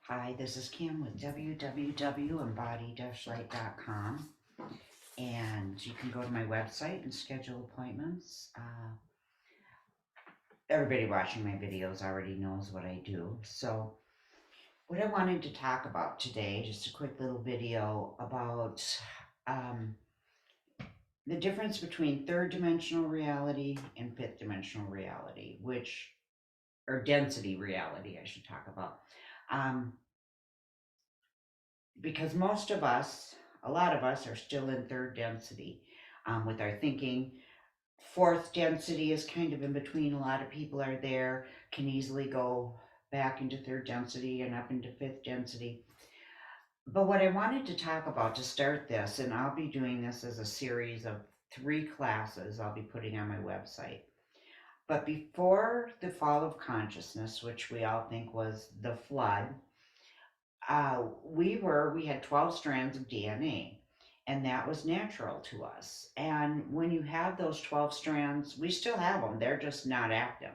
Hi, this is Kim with www.embody-light.com, and you can go to my website and schedule appointments. Everybody watching my videos already knows what I do. So, what I wanted to talk about today, just a quick little video about um, the difference between third dimensional reality and fifth dimensional reality, or density reality, I should talk about. Um, because most of us, a lot of us, are still in third density with our thinking. Fourth density is kind of in between. A lot of people are there, can easily go back into third density and up into fifth density. But what I wanted to talk about to start this, and I'll be doing this as a series of 3 classes I'll be putting on my website. But before the fall of consciousness, which we all think was the flood, we had 12 strands of DNA, and that was natural to us. And when you have those 12 strands, we still have them, they're just not active.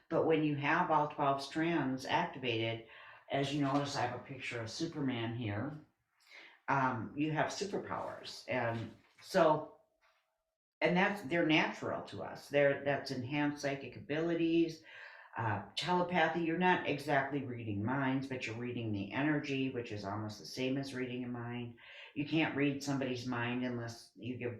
But when you have all 12 strands activated, as you notice, I have a picture of Superman here. You have superpowers, so and they're natural to us. That's enhanced psychic abilities, telepathy. You're not exactly reading minds, but you're reading the energy, which is almost the same as reading a mind. You can't read somebody's mind unless you give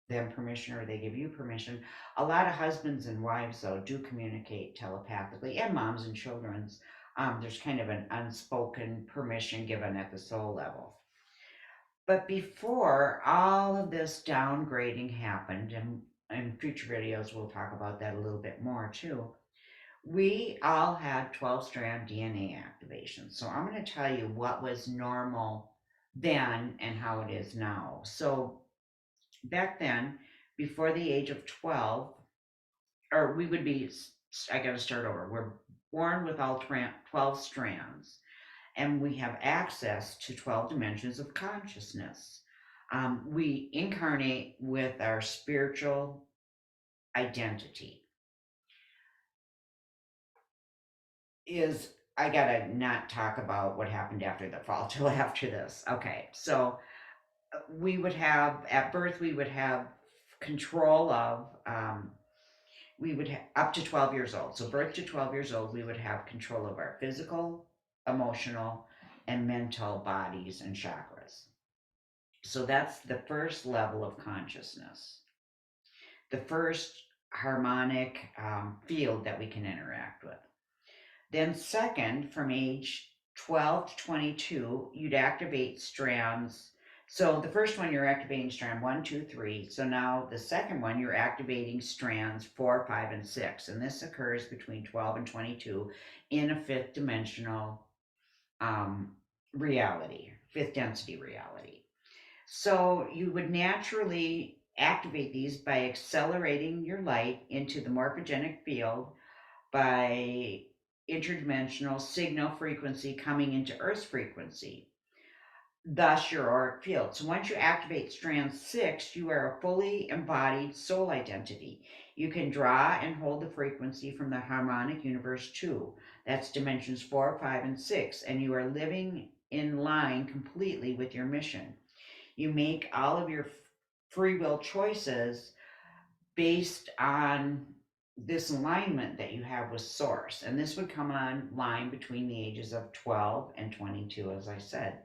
them permission or they give you permission. A lot of husbands and wives, though, do communicate telepathically, and moms and children's. There's kind of an unspoken permission given at the soul level. But before all of this downgrading happened, and in future videos we'll talk about that a little bit more too, we all had 12 strand DNA activation. So I'm going to tell you what was normal then and how it is now. So back then, before the age of 12, or we would be, I got to start over. We're born with all 12 strands, and we have access to 12 dimensions of consciousness. We incarnate with our spiritual identity. I gotta not talk about what happened after the fall till after this. Okay, so we would have at birth we would have control of we would up to 12 years old. So birth to 12 years old, we would have control of our physical, emotional, and mental bodies and chakras. So that's the first level of consciousness, the first harmonic field that we can interact with. Then second, from age 12 to 22, you'd activate strands. So the first one, you're activating strand 1, 2, 3. So now the second one, you're activating strands 4, 5, and 6. And this occurs between 12 and 22 in a fifth dimensional reality, fifth density reality. So you would naturally activate these by accelerating your light into the morphogenic field by interdimensional signal frequency coming into Earth's frequency, thus your auric field. So once you activate strand 6, you are a fully embodied soul identity. You can draw and hold the frequency from the harmonic universe 2. That's dimensions 4, 5, and 6, and you are living in line completely with your mission. You make all of your free will choices based on this alignment that you have with source. And this would come online between the ages of 12 and 22, as I said.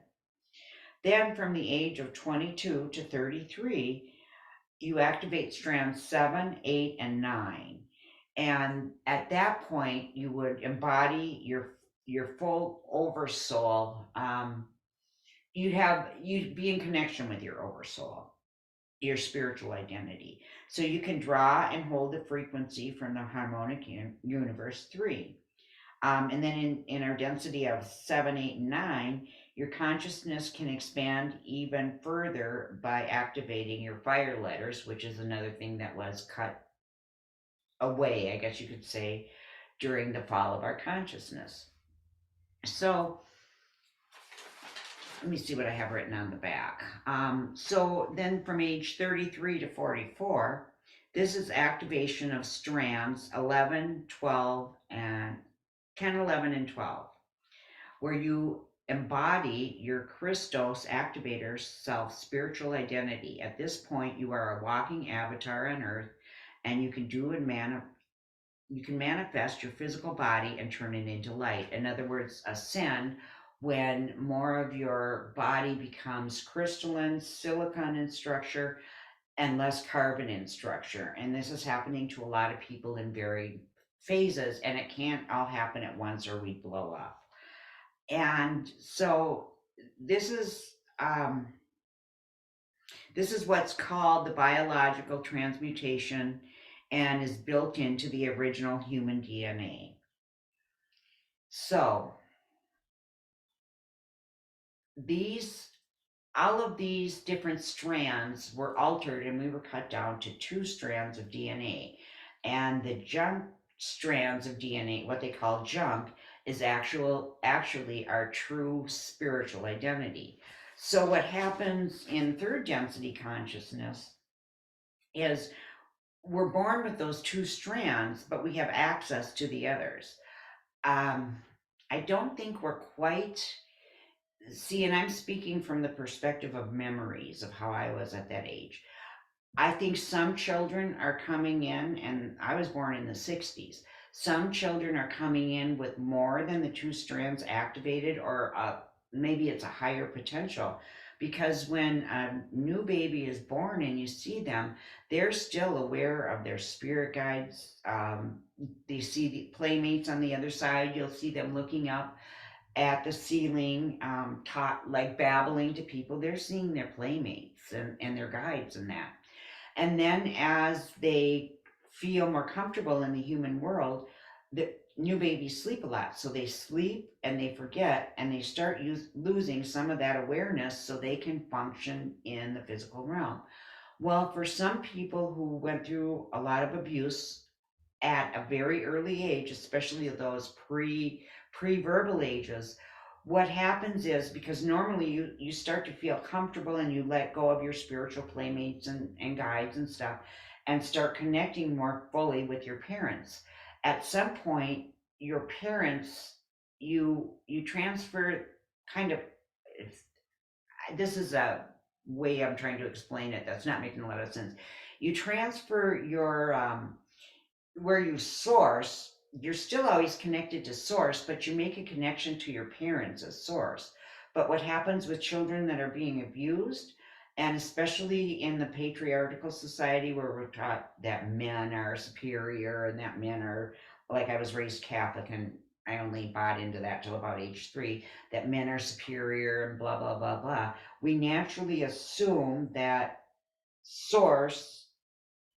Then from the age of 22 to 33, you activate strands 7, 8, and 9. And at that point, you would embody your full oversoul. You'd be in connection with your oversoul, your spiritual identity. So you can draw and hold the frequency from the harmonic universe 3. And then in our density of 7, 8, and 9, your consciousness can expand even further by activating your fire letters, which is another thing that was cut away, I guess you could say, during the fall of our consciousness. So let me see what I have written on the back. So then from age 33 to 44, this is activation of strands 11, 12, and 10, 11, and 12, where you embody your Christos activator self spiritual identity. At this point, you are a walking avatar on earth, and you can you can manifest your physical body and turn it into light. In other words, ascend when more of your body becomes crystalline, silicon in structure, and less carbon in structure. And this is happening to a lot of people in varied phases, and it can't all happen at once or we blow up. And so this is um, this is what's called the biological transmutation and is built into the original human DNA. So these all of these different strands were altered and we were cut down to two strands of DNA. And the junk strands of DNA, what they call junk, is actually our true spiritual identity. So what happens in third density consciousness is we're born with those two strands, but we have access to the others. Um, I don't think we're quite see, and I'm speaking from the perspective of memories of how I was at that age. I think some children are coming in, and I was born in the 60s. Some children are coming in with more than the two strands activated, or maybe it's a higher potential. Because when a new baby is born and you see them, they're still aware of their spirit guides. They see the playmates on the other side. You'll see them looking up at the ceiling, taught like babbling to people. They're seeing their playmates and their guides and that. And then as they feel more comfortable in the human world, the new babies sleep a lot. So they sleep and they forget and they start losing some of that awareness so they can function in the physical realm. Well, for some people who went through a lot of abuse at a very early age, especially those pre-verbal ages, what happens is because normally you start to feel comfortable and you let go of your spiritual playmates and guides and stuff and start connecting more fully with your parents. At some point, your parents you transfer kind of it's, this is a way I'm trying to explain it that's not making a lot of sense. You transfer your where you source, you're still always connected to source, but you make a connection to your parents as source. But what happens with children that are being abused, and especially in the patriarchal society where we're taught that men are superior and that men are, like I was raised Catholic and I only bought into that till about age 3, that men are superior and blah, blah, blah, blah. We naturally assume that source,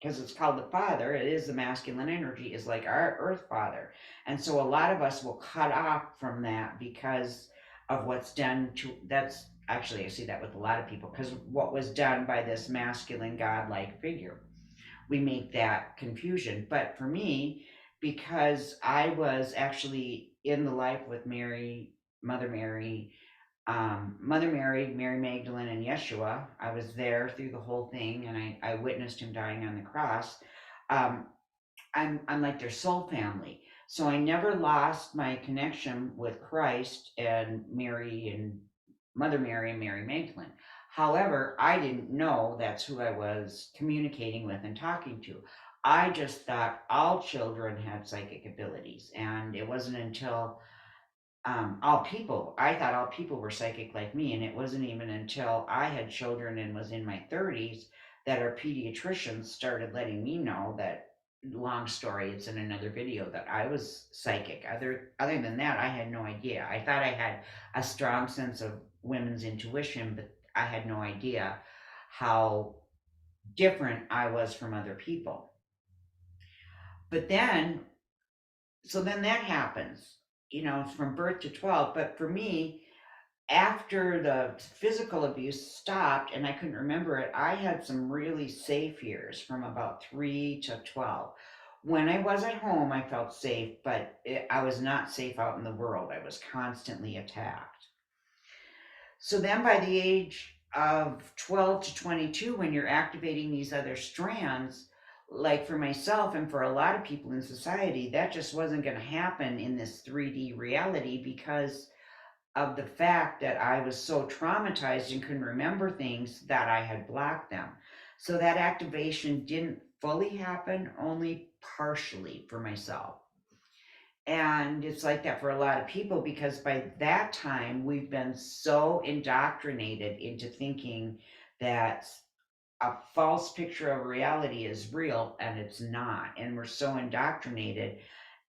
because it's called the father, it is the masculine energy, is like our earth father. And so a lot of us will cut off from that because of what's done to that's actually I see that with a lot of people because what was done by this masculine godlike figure. We make that confusion. But for me, because I was actually in the life with Mary, Mother Mary, Mother Mary, Mary Magdalene, and Yeshua. I was there through the whole thing, and I witnessed him dying on the cross. Um, I'm like their soul family, so I never lost my connection with Christ and Mary and Mother Mary and Mary Magdalene. However, I didn't know that's who I was communicating with and talking to. I just thought all children had psychic abilities, and it wasn't until all people, I thought all people were psychic like me, and it wasn't even until I had children and was in my 30s that our pediatricians started letting me know that, long story, it's in another video, that I was psychic. Other than that, I had no idea. I thought I had a strong sense of women's intuition, but I had no idea how different I was from other people. But then so then that happens, from birth to 12. But for me, after the physical abuse stopped and I couldn't remember it, I had some really safe years from about 3 to 12. When I was at home, I felt safe, but I was not safe out in the world. I was constantly attacked. So then by the age of 12 to 22, when you're activating these other strands, like for myself and for a lot of people in society, that just wasn't going to happen in this 3D reality because of the fact that I was so traumatized and couldn't remember things that I had blocked them. So that activation didn't fully happen, only partially for myself. And it's like that for a lot of people because by that time we've been so indoctrinated into thinking that a false picture of reality is real and it's not. And we're so indoctrinated.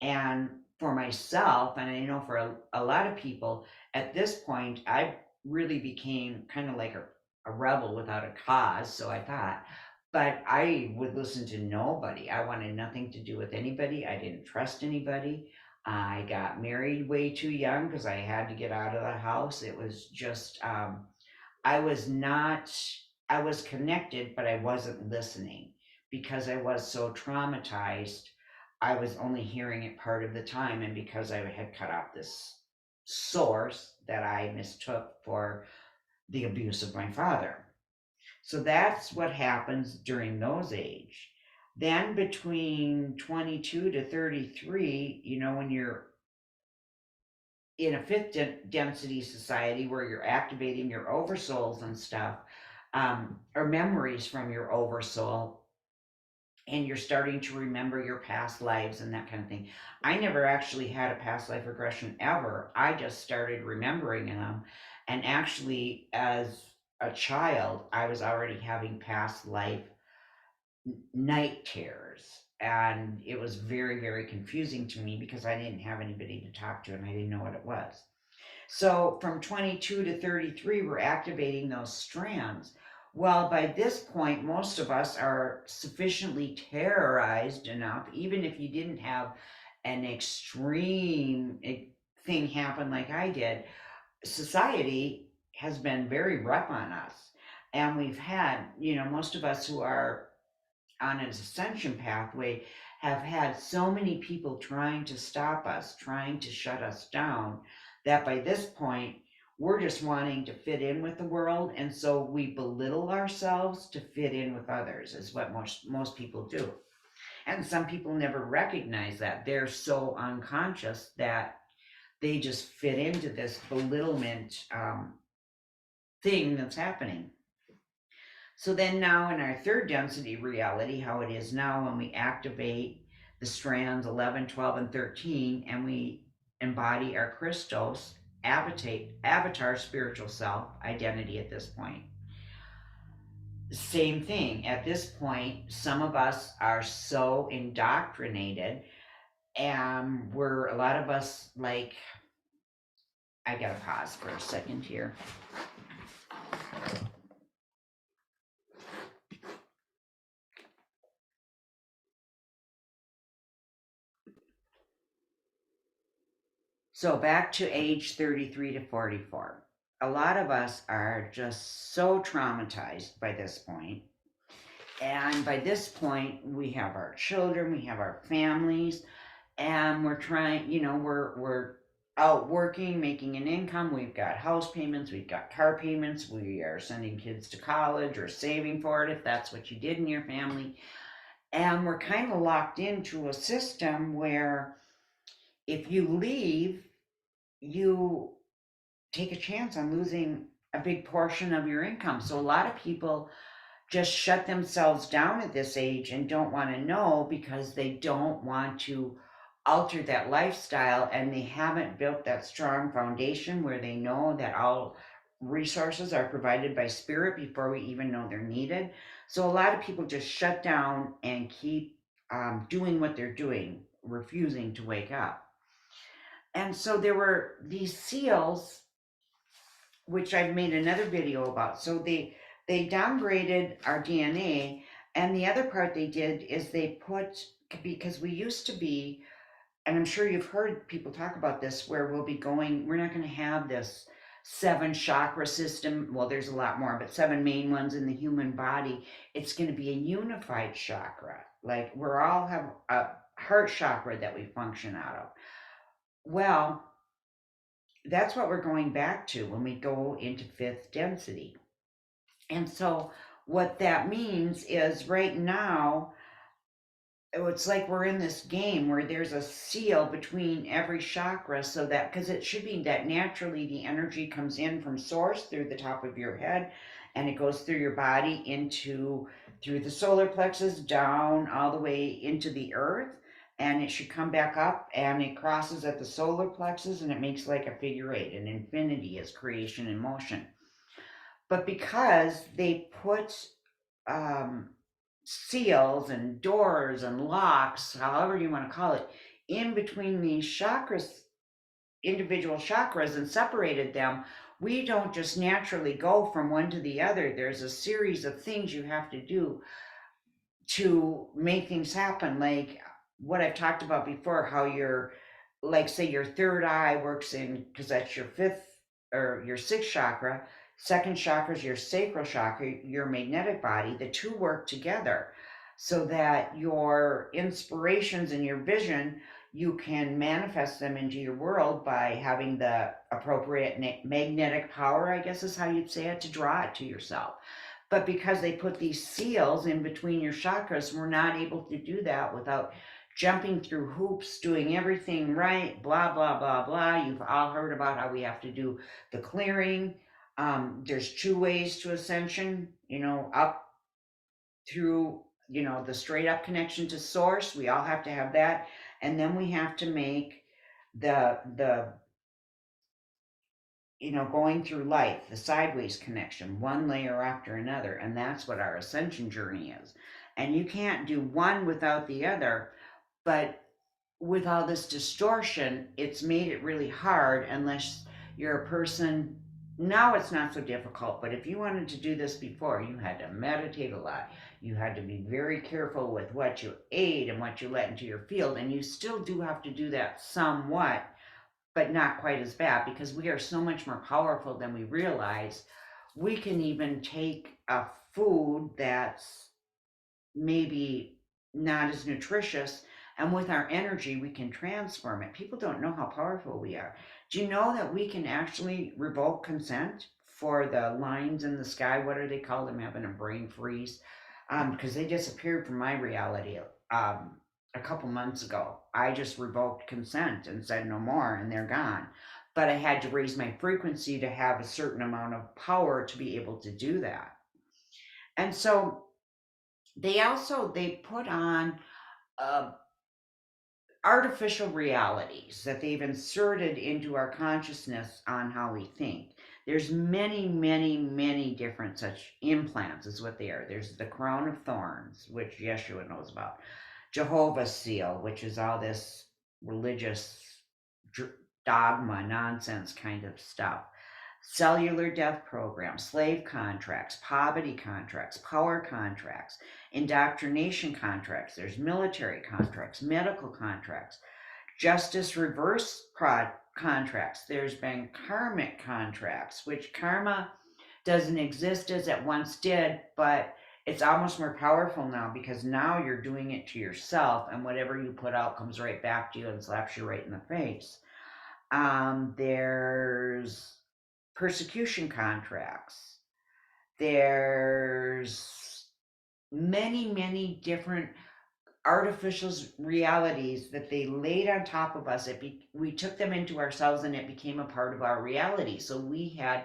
And for myself, and I know for a lot of people, at this point, I really became kind of like a rebel without a cause. So I thought, but I would listen to nobody. I wanted nothing to do with anybody. I didn't trust anybody. I got married way too young because I had to get out of the house. It was just, I was not, I was connected, but I wasn't listening because I was so traumatized. I was only hearing it part of the time, and because I had cut off this source that I mistook for the abuse of my father. So that's what happens during those age. Then between 22 to 33, when you're in a fifth density society where you're activating your oversouls and stuff, or memories from your oversoul, and you're starting to remember your past lives and that kind of thing. I never actually had a past life regression ever. I just started remembering them. And actually, as a child, I was already having past life night terrors. And it was very, very confusing to me because I didn't have anybody to talk to and I didn't know what it was. So from 22 to 33, we're activating those strands. Well, by this point, most of us are sufficiently terrorized enough, even if you didn't have an extreme thing happen like I did. Society has been very rough on us. And we've had, most of us who are on an ascension pathway have had so many people trying to stop us, trying to shut us down, that by this point, we're just wanting to fit in with the world. And so we belittle ourselves to fit in with others, is what most people do. And some people never recognize that. They're so unconscious that they just fit into this belittlement thing that's happening. So then now in our third density reality, how it is now when we activate the strands 11, 12, and 13, and we embody our Christos, avatar spiritual self identity at this point. Same thing. At this point, some of us are so indoctrinated, and we're a lot of us like, I gotta pause for a second here. So back to age 33 to 44. A lot of us are just so traumatized by this point. And by this point, we have our children, we have our families, and we're trying, we're out working, making an income. We've got house payments, we've got car payments, we are sending kids to college or saving for it if that's what you did in your family. And we're kind of locked into a system where if you leave, you take a chance on losing a big portion of your income. So a lot of people just shut themselves down at this age and don't want to know because they don't want to alter that lifestyle, and they haven't built that strong foundation where they know that all resources are provided by spirit before we even know they're needed. So a lot of people just shut down and keep doing what they're doing, refusing to wake up. And so there were these seals, which I've made another video about. So they downgraded our DNA, and the other part they did is they put, because we used to be, and I'm sure you've heard people talk about this, where we're not going to have this seven chakra system. Well, there's a lot more, but seven main ones in the human body. It's going to be a unified chakra. Like we're all have a heart chakra that we function out of. Well, that's what we're going back to when we go into fifth density. And so what that means is right now, oh, it's like we're in this game where there's a seal between every chakra, so that because it should be that naturally the energy comes in from source through the top of your head and it goes through your body into through the solar plexus down all the way into the earth, and it should come back up and it crosses at the solar plexus and it makes like a figure eight. An infinity is creation in motion. But because they put um, seals and doors and locks, however you want to call it, in between these chakras, individual chakras, and separated them, we don't just naturally go from one to the other. There's a series of things you have to do to make things happen, like what I've talked about before, how your, like, say your third eye works in, because that's your fifth or your sixth chakra. Second chakra is your sacral chakra, your magnetic body. The two work together so that your inspirations and your vision, you can manifest them into your world by having the appropriate magnetic power, I guess is how you'd say it, to draw it to yourself. But because they put these seals in between your chakras, we're not able to do that without jumping through hoops, doing everything right, blah, blah, blah, blah. You've all heard about how we have to do the clearing. There's two ways to ascension, up through, the straight up connection to source. We all have to have that. And then we have to make the going through life, the sideways connection, one layer after another. And that's what our ascension journey is. And you can't do one without the other. But with all this distortion, it's made it really hard unless you're a person. Now it's not so difficult, but if you wanted to do this before, you had to meditate a lot. You had to be very careful with what you ate and what you let into your field. And you still do have to do that somewhat, but not quite as bad because we are so much more powerful than we realize. We can even take a food that's maybe not as nutritious, and with our energy, we can transform it. People don't know how powerful we are. Do you know that we can actually revoke consent for the lines in the sky? What are they called? I'm having a brain freeze because they disappeared from my reality a couple months ago. I just revoked consent and said no more, and they're gone. But I had to raise my frequency to have a certain amount of power to be able to do that. And so they put on uh, artificial realities that they've inserted into our consciousness on how we think. There's many, many, many different such implants, is what they are. There's the crown of thorns, which Yeshua knows about. Jehovah's seal, which is all this religious dogma nonsense kind of stuff. Cellular death programs, slave contracts, poverty contracts, power contracts, indoctrination contracts, there's military contracts, medical contracts, justice reverse contracts, there's been karmic contracts, which karma doesn't exist as it once did, but it's almost more powerful now because now you're doing it to yourself, and whatever you put out comes right back to you and slaps you right in the face. There's persecution contracts. There's many, many different artificial realities that they laid on top of us. We took them into ourselves and it became a part of our reality. So we had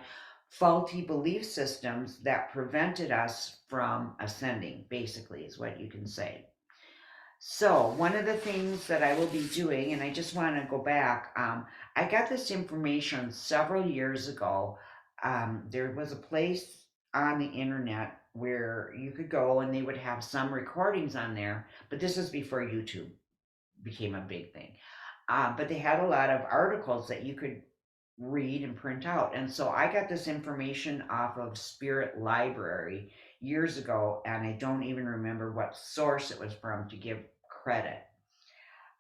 faulty belief systems that prevented us from ascending, basically, is what you can say. So, one of the things that I will be doing, and I just want to go back, I got this information several years ago. There was a place on the internet where you could go and they would have some recordings on there, but this was before YouTube became a big thing. But they had a lot of articles that you could read and print out. And so I got this information off of Spirit Library years ago, and I don't even remember what source it was from to give credit.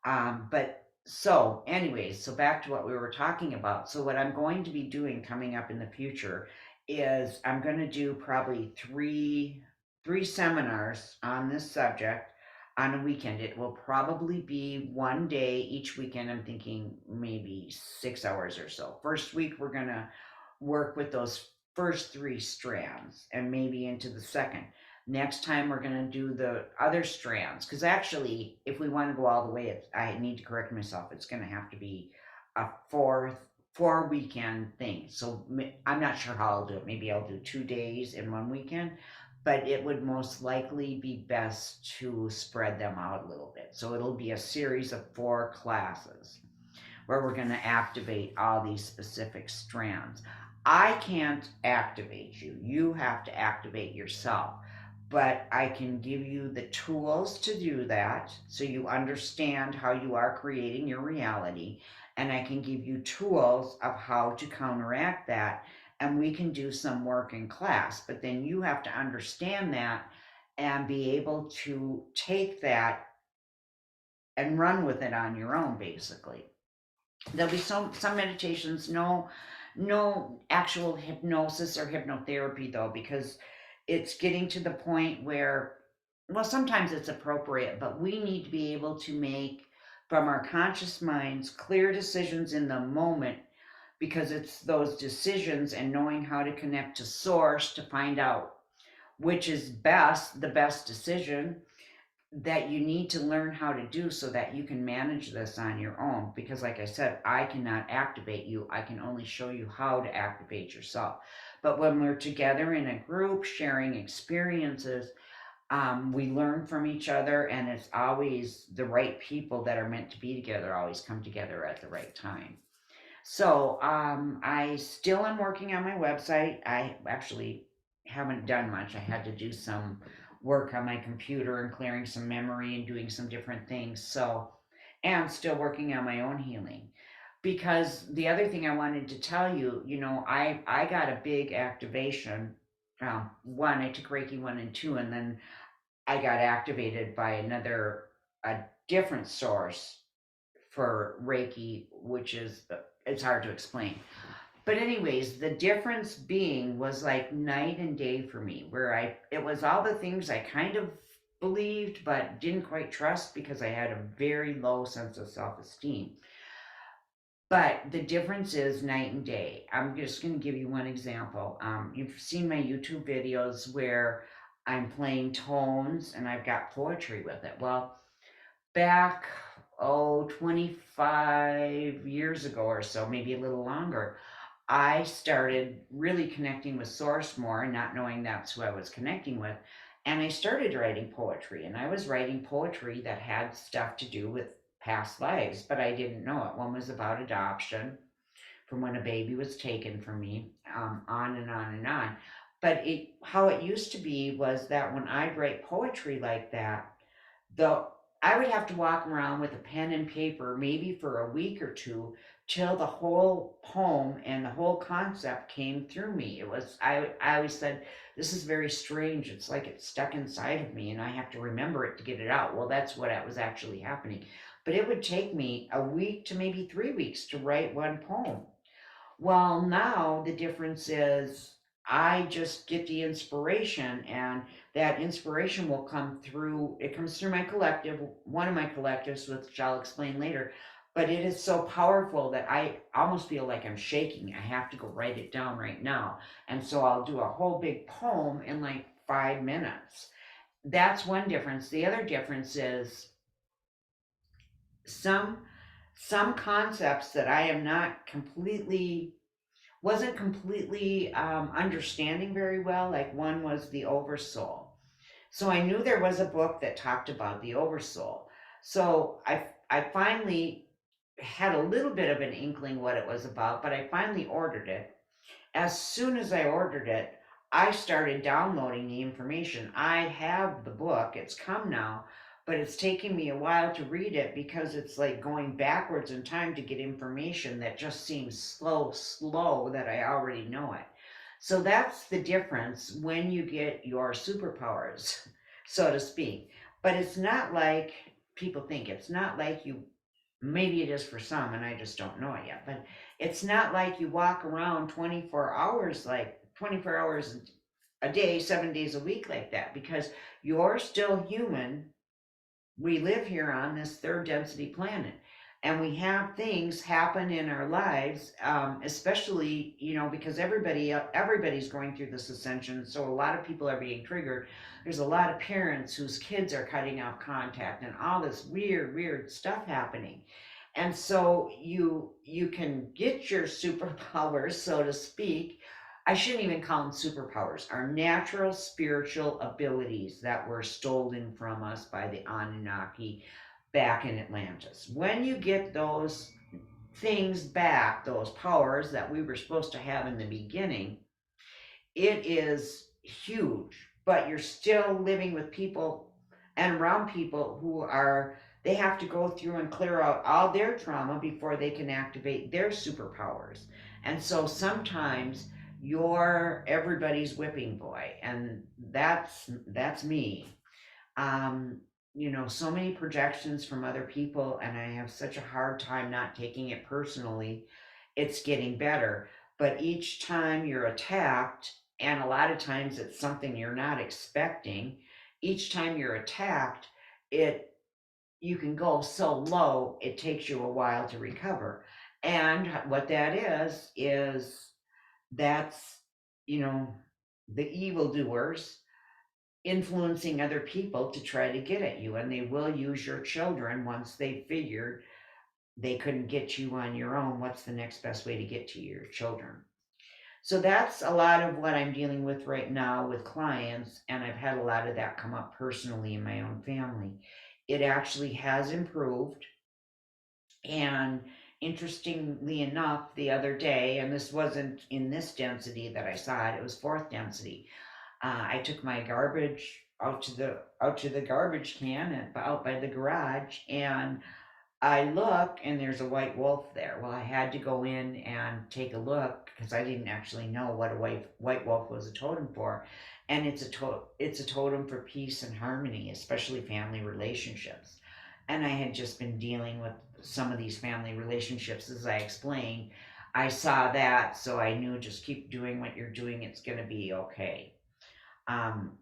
But so, anyways, so back to what we were talking about. So, what I'm going to be doing coming up in the future is I'm going to do probably three seminars on this subject on a weekend. It will probably be one day each weekend. I'm thinking maybe 6 hours or so. First week, we're going to work with those first three strands and maybe into the second. Next time we're going to do the other strands, because actually, if we want to go all the way, I need to correct myself. It's going to have to be a four weekend thing. So I'm not sure how I'll do it. Maybe I'll do 2 days in one weekend, but it would most likely be best to spread them out a little bit. So it'll be a series of 4 classes where we're going to activate all these specific strands. I can't activate you. You have to activate yourself. But I can give you the tools to do that so you understand how you are creating your reality. And I can give you tools of how to counteract that. And we can do some work in class. But then you have to understand that and be able to take that and run with it on your own, basically. There'll be some meditations, no actual hypnosis or hypnotherapy though, because it's getting to the point where, well, sometimes it's appropriate, but we need to be able to make from our conscious minds clear decisions in the moment, because it's those decisions and knowing how to connect to source to find out which is the best decision that you need to learn how to do so that you can manage this on your own. Because, like I said, I cannot activate you, I can only show you how to activate yourself. But when we're together in a group sharing experiences, we learn from each other, and it's always the right people that are meant to be together always come together at the right time. So I still am working on my website. I actually haven't done much. I had to do some work on my computer and clearing some memory and doing some different things. So, and still working on my own healing. Because the other thing I wanted to tell you, I got a big activation. One, I took Reiki 1 and 2, and then I got activated by a different source for Reiki, which is, it's hard to explain. But anyways, the difference being was like night and day for me, where it was all the things I kind of believed but didn't quite trust because I had a very low sense of self-esteem. But the difference is night and day. I'm just going to give you one example. You've seen my YouTube videos where I'm playing tones and I've got poetry with it. Well, back, 25 years ago or so, maybe a little longer, I started really connecting with source more, not knowing that's who I was connecting with. And I started writing poetry, and I was writing poetry that had stuff to do with past lives, but I didn't know it. One was about adoption from when a baby was taken from me, on and on and on. But how it used to be was that when I'd write poetry like that, the I would have to walk around with a pen and paper maybe for a week or two till the whole poem and the whole concept came through me. I always said, this is very strange. It's like it's stuck inside of me and I have to remember it to get it out. Well, that's what was actually happening. But it would take me a week to maybe 3 weeks to write one poem. Well, now the difference is I just get the inspiration, and that inspiration will come through. It comes through my collective, one of my collectives, which I'll explain later. But it is so powerful that I almost feel like I'm shaking. I have to go write it down right now. And so I'll do a whole big poem in like 5 minutes. That's one difference. The other difference is some some concepts that I am not completely wasn't completely understanding very well. Like one was the oversoul. So I knew there was a book that talked about the oversoul. So I finally had a little bit of an inkling what it was about, but I finally ordered it. As soon as I ordered it, I started downloading the information. I have the book, it's come now, but it's taken me a while to read it because it's like going backwards in time to get information that just seems slow that I already know it. So that's the difference when you get your superpowers, so to speak. But it's not like people think. It's not like you, maybe it is for some and I just don't know it yet, but it's not like you walk around 24 hours, like 24 hours a day, 7 days a week like that, because you're still human. We live here on this third density planet. And we have things happen in our lives, especially, because everybody's going through this ascension, so a lot of people are being triggered. There's a lot of parents whose kids are cutting off contact and all this weird stuff happening. And so you can get your superpowers, so to speak. I shouldn't even call them superpowers, our natural spiritual abilities that were stolen from us by the Anunnaki back in Atlantis. When you get those things back, those powers that we were supposed to have in the beginning, it is huge. But you're still living with people and around people who are, they have to go through and clear out all their trauma before they can activate their superpowers. And so sometimes you're everybody's whipping boy, and that's me. um, so many projections from other people, and I have such a hard time not taking it personally. It's getting better, but each time you're attacked, and a lot of times it's something you're not expecting, each time you're attacked, it you can go so low, it takes you a while to recover. And what that is that's, you know, the evildoers influencing other people to try to get at you, and they will use your children once they figured they couldn't get you on your own. What's the next best way to get to your children? So that's a lot of what I'm dealing with right now with clients, and I've had a lot of that come up personally in my own family. It actually has improved. And interestingly enough, the other day, and this wasn't in this density that I saw it, it was fourth density. I took my garbage out to the garbage can and out by the garage, and I look, and there's a white wolf there. Well, I had to go in and take a look because I didn't actually know what a white wolf was a totem for, and it's a totem for peace and harmony, especially family relationships. And I had just been dealing with some of these family relationships, as I explained. I saw that, so I knew, just keep doing what you're doing. It's going to be okay. um,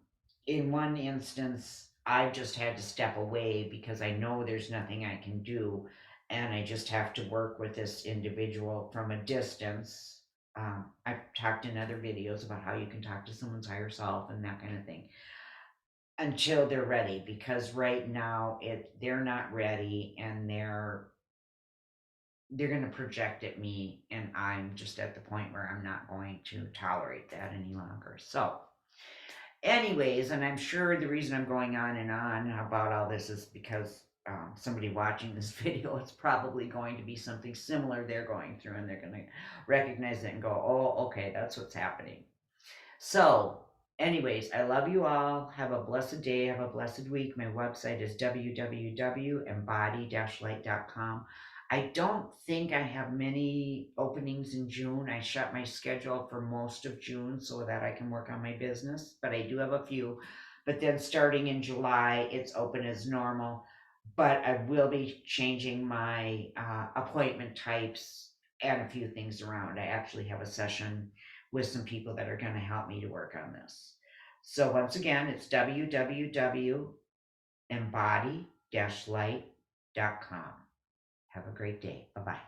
in one instance, I just had to step away because I know there's nothing I can do, and I just have to work with this individual from a distance. I've talked in other videos about how you can talk to someone's higher self and that kind of thing until they're ready, because right now they're not ready, and they're going to project at me, and I'm just at the point where I'm not going to tolerate that any longer. So anyways, and I'm sure the reason I'm going on and on about all this is because somebody watching this video, it's probably going to be something similar they're going through, and they're going to recognize it and go, oh, okay, that's what's happening. So, anyways, I love you all. Have a blessed day. Have a blessed week. My website is www.embody-light.com. I don't think I have many openings in June. I shut my schedule for most of June so that I can work on my business, but I do have a few. But then starting in July, it's open as normal. But I will be changing my appointment types and a few things around. I actually have a session with some people that are going to help me to work on this. So once again, it's www.embody-light.com. Have a great day. Bye bye.